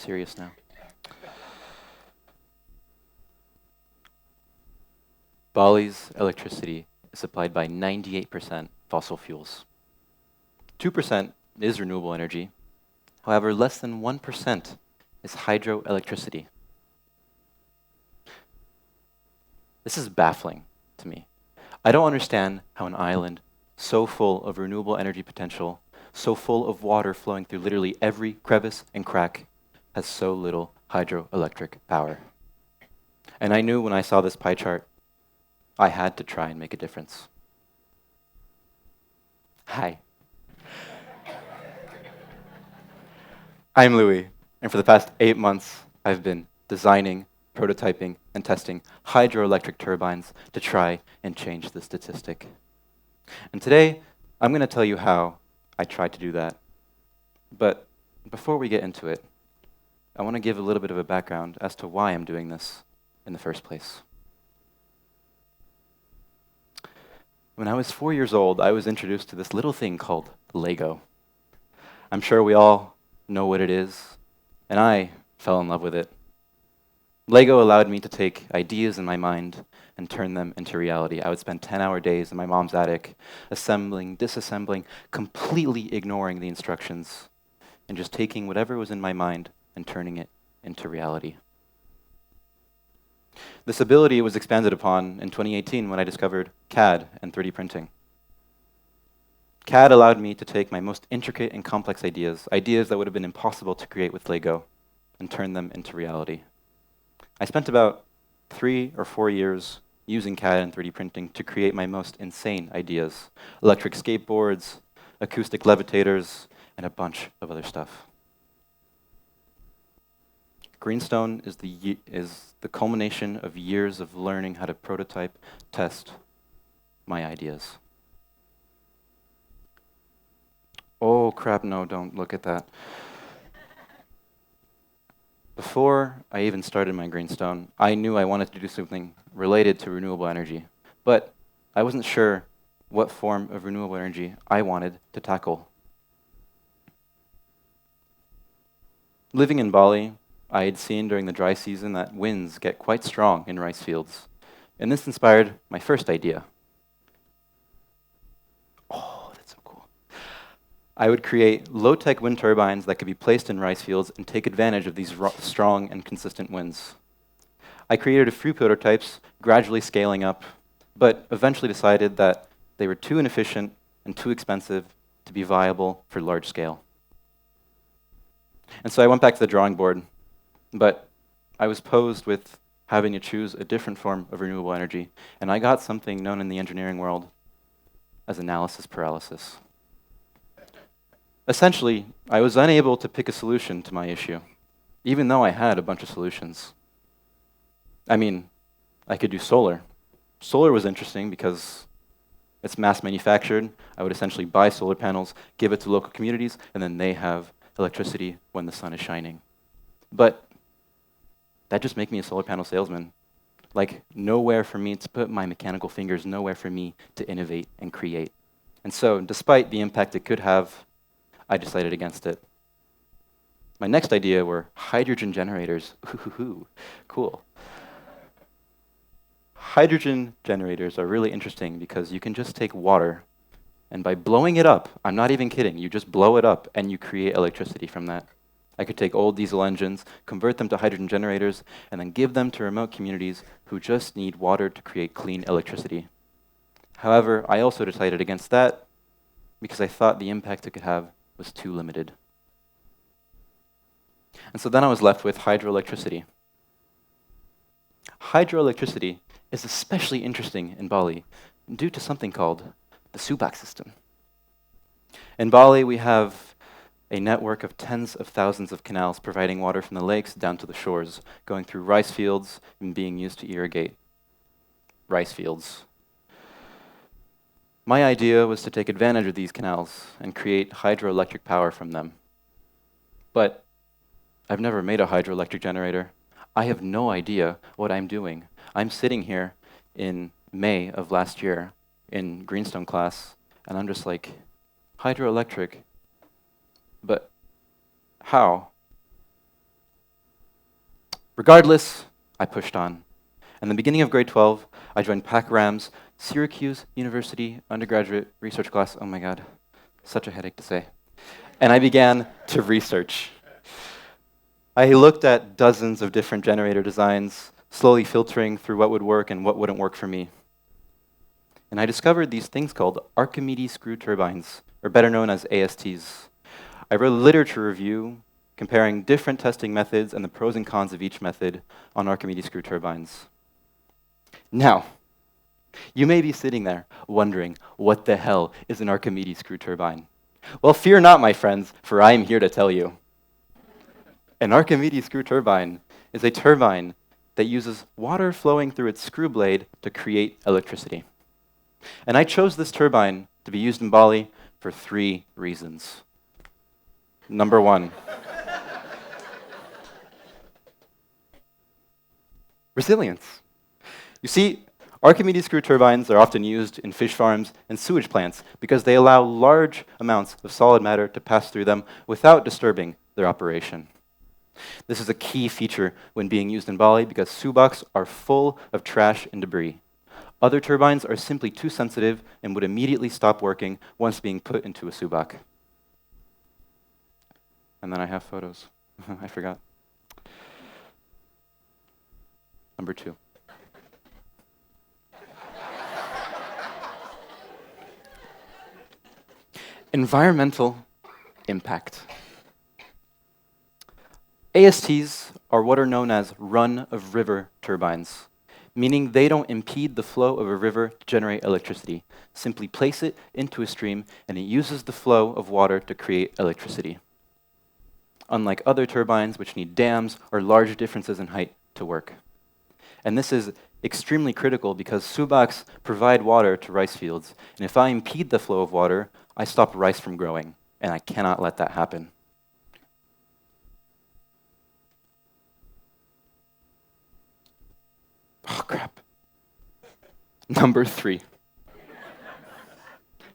serious now. Bali's electricity is supplied by 98% fossil fuels. 2% is renewable energy. However, less than 1% is hydroelectricity. This is baffling to me. I don't understand how an island so full of renewable energy potential, so full of water flowing through literally every crevice and crack, has so little hydroelectric power. And I knew when I saw this pie chart, I had to try and make a difference. Hi. I'm Louis, and for the past 8 months, I've been designing, prototyping, and testing hydroelectric turbines to try and change the statistic. And today, I'm going to tell you how I tried to do that. But before we get into it, I want to give a little bit of a background as to why I'm doing this in the first place. When I was 4 years old, I was introduced to this little thing called Lego. I'm sure we all know what it is, and I fell in love with it. Lego allowed me to take ideas in my mind and turn them into reality. I would spend 10-hour days in my mom's attic, assembling, disassembling, completely ignoring the instructions, and just taking whatever was in my mind and turning it into reality. This ability was expanded upon in 2018 when I discovered CAD and 3D printing. CAD allowed me to take my most intricate and complex ideas that would have been impossible to create with Lego, and turn them into reality. I spent about 3 or 4 years using CAD and 3D printing to create my most insane ideas: electric skateboards, acoustic levitators, and a bunch of other stuff. Greenstone is the culmination of years of learning how to prototype, test my ideas. Oh crap, no, don't look at that. Before I even started my Greenstone, I knew I wanted to do something related to renewable energy, but I wasn't sure what form of renewable energy I wanted to tackle. Living in Bali, I had seen during the dry season that winds get quite strong in rice fields, and this inspired my first idea. Oh, that's so cool. I would create low-tech wind turbines that could be placed in rice fields and take advantage of these strong and consistent winds. I created a few prototypes, gradually scaling up, but eventually decided that they were too inefficient and too expensive to be viable for large scale. And so I went back to the drawing board, but I was posed with having to choose a different form of renewable energy, and I got something known in the engineering world as analysis paralysis. Essentially, I was unable to pick a solution to my issue, even though I had a bunch of solutions. I mean, I could do solar. Solar was interesting because it's mass manufactured. I would essentially buy solar panels, give it to local communities, and then they have electricity when the sun is shining. But that just makes me a solar panel salesman. Like, nowhere for me to put my mechanical fingers, nowhere for me to innovate and create. And so, despite the impact it could have, I decided against it. My next idea were hydrogen generators. Ooh, cool. Hydrogen generators are really interesting because you can just take water, and by blowing it up, I'm not even kidding, you just blow it up and you create electricity from that. I could take old diesel engines, convert them to hydrogen generators, and then give them to remote communities who just need water to create clean electricity. However, I also decided against that because I thought the impact it could have was too limited. And so then I was left with hydroelectricity. Hydroelectricity is especially interesting in Bali due to something called the Subak system. In Bali, we have a network of tens of thousands of canals providing water from the lakes down to the shores, going through rice fields and being used to irrigate rice fields. My idea was to take advantage of these canals and create hydroelectric power from them. But I've never made a hydroelectric generator. I have no idea what I'm doing. I'm sitting here in May of last year in Greenstone class, and I'm just like, hydroelectric, but how? Regardless, I pushed on. In the beginning of grade 12, I joined PAC-RAM's Syracuse University undergraduate research class. Oh my God, such a headache to say. And I began to research. I looked at dozens of different generator designs, slowly filtering through what would work and what wouldn't work for me. And I discovered these things called Archimedes screw turbines, or better known as ASTs. I wrote a literature review comparing different testing methods and the pros and cons of each method on Archimedes screw turbines. Now, you may be sitting there wondering, what the hell is an Archimedes screw turbine? Well, fear not, my friends, for I am here to tell you. An Archimedes screw turbine is a turbine that uses water flowing through its screw blade to create electricity. And I chose this turbine to be used in Bali for 3 reasons. Number 1, resilience. You see, Archimedes screw turbines are often used in fish farms and sewage plants because they allow large amounts of solid matter to pass through them without disturbing their operation. This is a key feature when being used in Bali because subaks are full of trash and debris. Other turbines are simply too sensitive and would immediately stop working once being put into a subak. And then I have photos. I forgot. Number 2. Environmental impact. ASTs are what are known as run-of-river turbines, meaning they don't impede the flow of a river to generate electricity. Simply place it into a stream, and it uses the flow of water to create electricity. Unlike other turbines, which need dams or large differences in height to work. And this is extremely critical because subaks provide water to rice fields, and if I impede the flow of water, I stop rice from growing, and I cannot let that happen. Oh, crap. Number 3.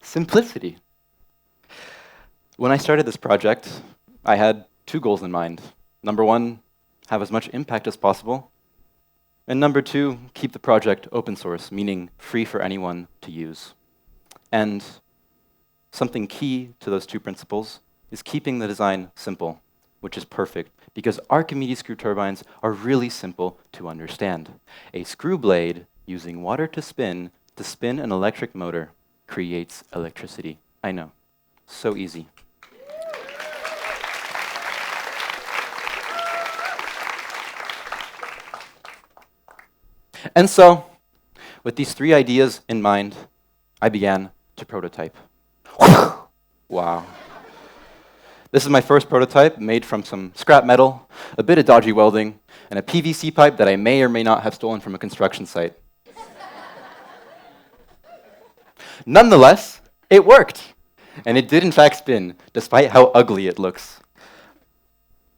Simplicity. When I started this project, I had 2 goals in mind. Number 1, have as much impact as possible. And number 2, keep the project open source, meaning free for anyone to use. And something key to those 2 principles is keeping the design simple, which is perfect, because Archimedes screw turbines are really simple to understand. A screw blade using water to spin an electric motor creates electricity. I know, so easy. And so, with these 3 ideas in mind, I began to prototype. Wow. This is my first prototype, made from some scrap metal, a bit of dodgy welding, and a PVC pipe that I may or may not have stolen from a construction site. Nonetheless, it worked, and it did in fact spin, despite how ugly it looks.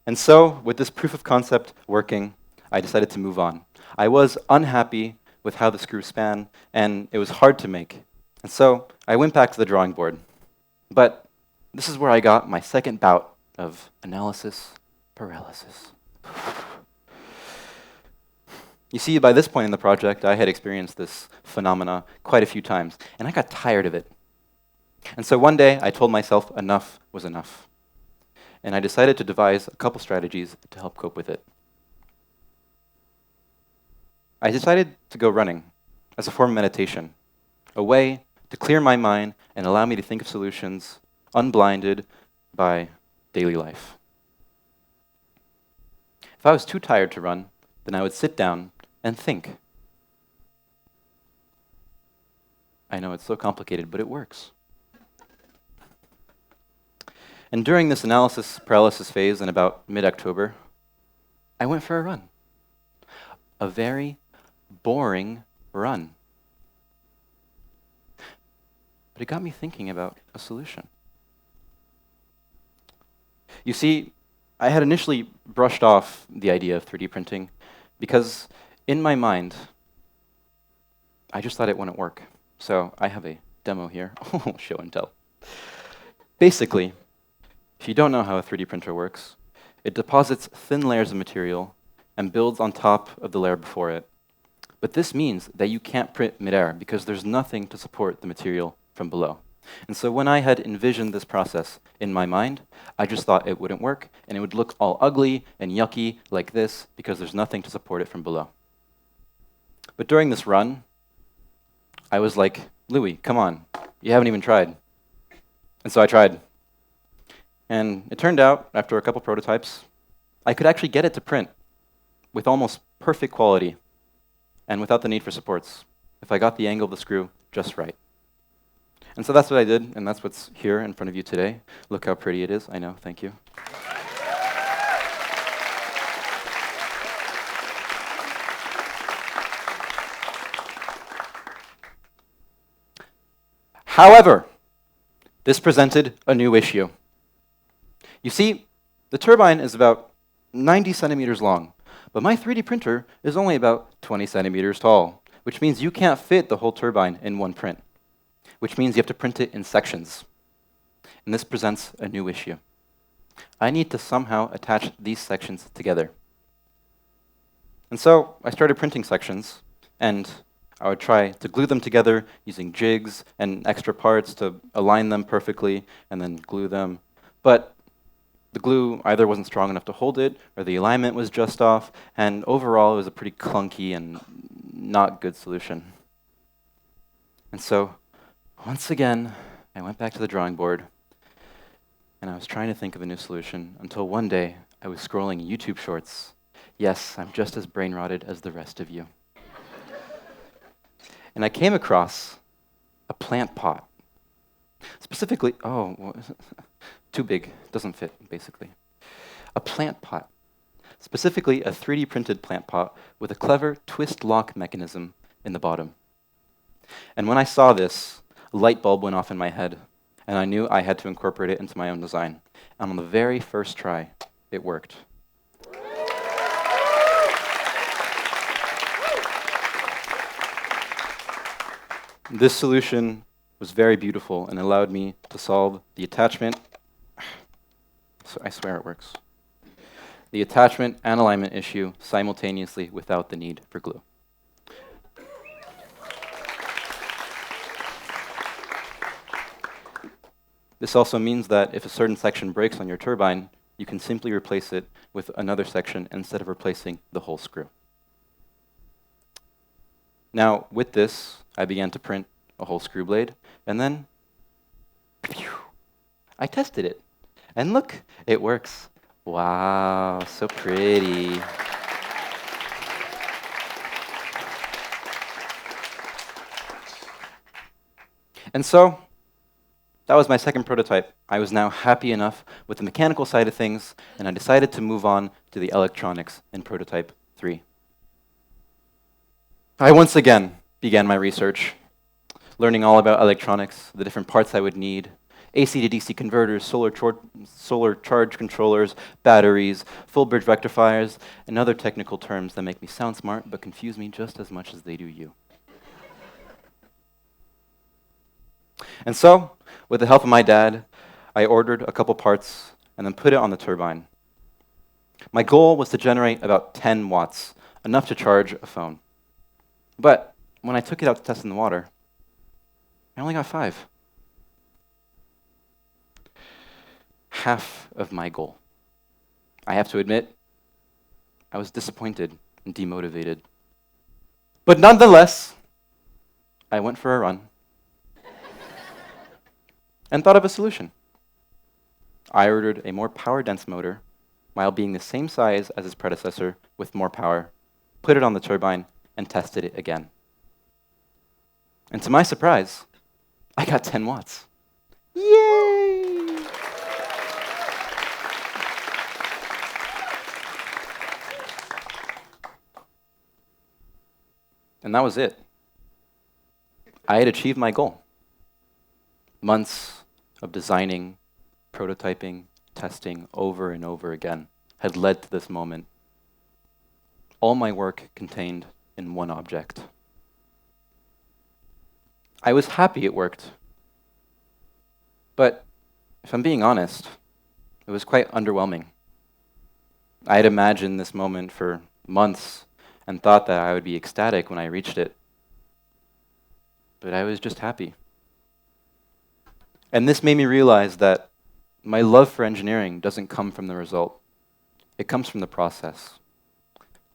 And so, with this proof of concept working, I decided to move on. I was unhappy with how the screw span, and it was hard to make. And so, I went back to the drawing board. But this is where I got my second bout of analysis paralysis. You see, by this point in the project, I had experienced this phenomena quite a few times, and I got tired of it. And so one day, I told myself enough was enough. And I decided to devise a couple strategies to help cope with it. I decided to go running as a form of meditation, a way to clear my mind and allow me to think of solutions unblinded by daily life. If I was too tired to run, then I would sit down and think. I know it's so complicated, but it works. And during this analysis paralysis phase in about mid-October, I went for a run. A very boring run. But it got me thinking about a solution. You see, I had initially brushed off the idea of 3D printing because in my mind, I just thought it wouldn't work. So I have a demo here. Show and tell. Basically, if you don't know how a 3D printer works, it deposits thin layers of material and builds on top of the layer before it. But this means that you can't print midair because there's nothing to support the material from below. And so when I had envisioned this process in my mind, I just thought it wouldn't work, and it would look all ugly and yucky like this because there's nothing to support it from below. But during this run, I was like, Louis, come on, you haven't even tried. And so I tried. And it turned out, after a couple prototypes, I could actually get it to print with almost perfect quality and without the need for supports, if I got the angle of the screw just right. And so that's what I did, and that's what's here in front of you today. Look how pretty it is. I know, thank you. However, this presented a new issue. You see, the turbine is about 90 centimeters long, but my 3D printer is only about 20 centimeters tall, which means you can't fit the whole turbine in one print, which means you have to print it in sections. And this presents a new issue. I need to somehow attach these sections together. And so I started printing sections, and I would try to glue them together using jigs and extra parts to align them perfectly and then glue them. But the glue either wasn't strong enough to hold it, or the alignment was just off, and overall it was a pretty clunky and not good solution. And so, once again, I went back to the drawing board, and I was trying to think of a new solution until one day I was scrolling YouTube shorts. Yes, I'm just as brain-rotted as the rest of you. And I came across a plant pot. Specifically, too big, doesn't fit, basically. A plant pot. Specifically, a 3D printed plant pot with a clever twist lock mechanism in the bottom. And when I saw this, a light bulb went off in my head, and I knew I had to incorporate it into my own design. And on the very first try, it worked. This solution was very beautiful and allowed me to solve the attachment. So I swear it works. The attachment and alignment issue simultaneously without the need for glue. This also means that if a certain section breaks on your turbine, you can simply replace it with another section instead of replacing the whole screw. Now, with this, I began to print a whole screw blade, and then I tested it. And look, it works. Wow, so pretty. And so, that was my second prototype. I was now happy enough with the mechanical side of things, and I decided to move on to the electronics in prototype 3. I once again began my research, learning all about electronics, the different parts I would need, AC to DC converters, solar charge controllers, batteries, full bridge rectifiers, and other technical terms that make me sound smart but confuse me just as much as they do you. And so, with the help of my dad, I ordered a couple parts and then put it on the turbine. My goal was to generate about 10 watts, enough to charge a phone. But when I took it out to test in the water, I only got 5. Half of my goal. I have to admit, I was disappointed and demotivated. But nonetheless, I went for a run and thought of a solution. I ordered a more power-dense motor while being the same size as its predecessor with more power, put it on the turbine, and tested it again. And to my surprise, I got 10 watts. Yay! And that was it. I had achieved my goal. Months of designing, prototyping, testing over and over again had led to this moment. All my work contained in one object. I was happy it worked. But if I'm being honest, it was quite underwhelming. I had imagined this moment for months and thought that I would be ecstatic when I reached it. But I was just happy. And this made me realize that my love for engineering doesn't come from the result. It comes from the process,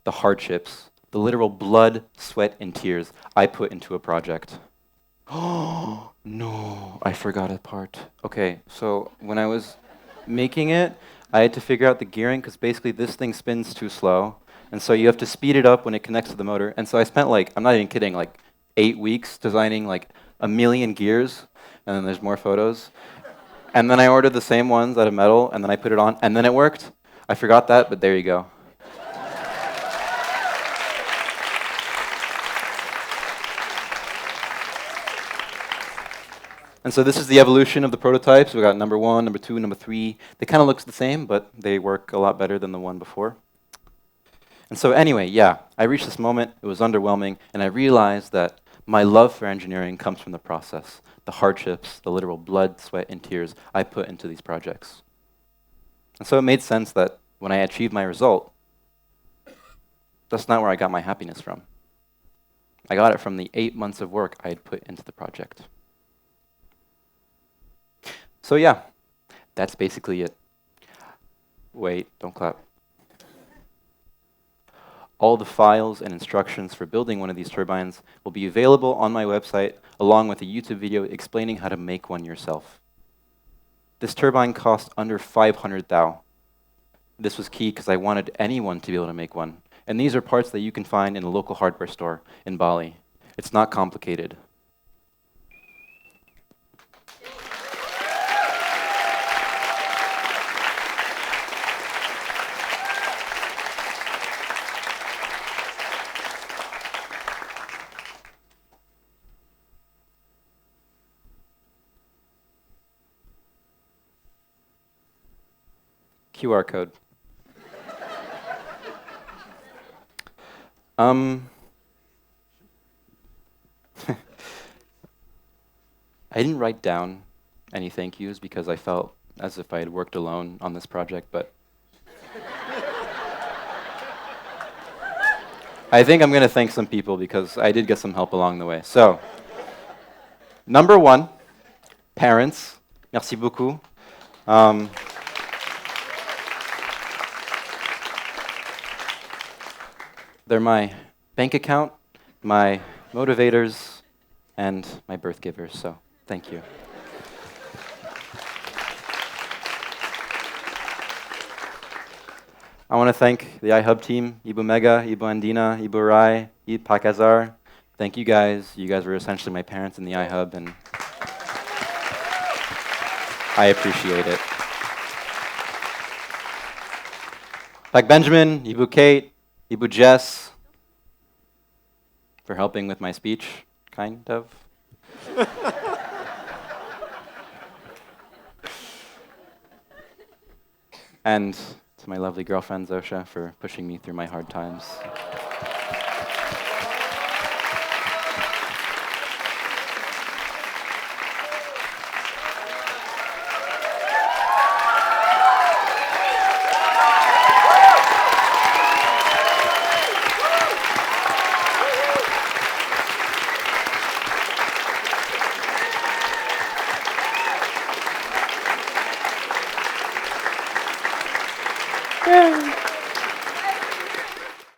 the hardships, the literal blood, sweat, and tears I put into a project. Oh, no, I forgot a part. Okay, so when I was making it, I had to figure out the gearing because basically this thing spins too slow. And so you have to speed it up when it connects to the motor. And so I spent like, I'm not even kidding, like 8 weeks designing like 1,000,000 gears. And then there's more photos. And then I ordered the same ones out of metal, and then I put it on, and then it worked. I forgot that, but there you go. And so this is the evolution of the prototypes. We got number 1, number 2, number 3. They kind of look the same, but they work a lot better than the one before. And so anyway, yeah, I reached this moment. It was underwhelming, and I realized that my love for engineering comes from the process, the hardships, the literal blood, sweat, and tears I put into these projects. And so it made sense that when I achieved my result, that's not where I got my happiness from. I got it from the 8 months of work I had put into the project. So yeah, that's basically it. Wait, don't clap. All the files and instructions for building one of these turbines will be available on my website, along with a YouTube video explaining how to make one yourself. This turbine cost under 500 thou. This was key because I wanted anyone to be able to make one. And these are parts that you can find in a local hardware store in Bali. It's not complicated. QR code. I didn't write down any thank yous because I felt as if I had worked alone on this project, but I think I'm going to thank some people because I did get some help along the way. So, number 1, parents. Merci beaucoup. They're my bank account, my motivators, and my birth givers, so thank you. I want to thank the iHub team, Ibu Mega, Ibu Andina, Ibu Rai, Ibu Pakazar. Thank you guys. You guys were essentially my parents in the iHub, and I appreciate it. Pak Benjamin, Ibu Kate, Ibu Jess, for helping with my speech, kind of. And to my lovely girlfriend, Zosha, for pushing me through my hard times. Yay.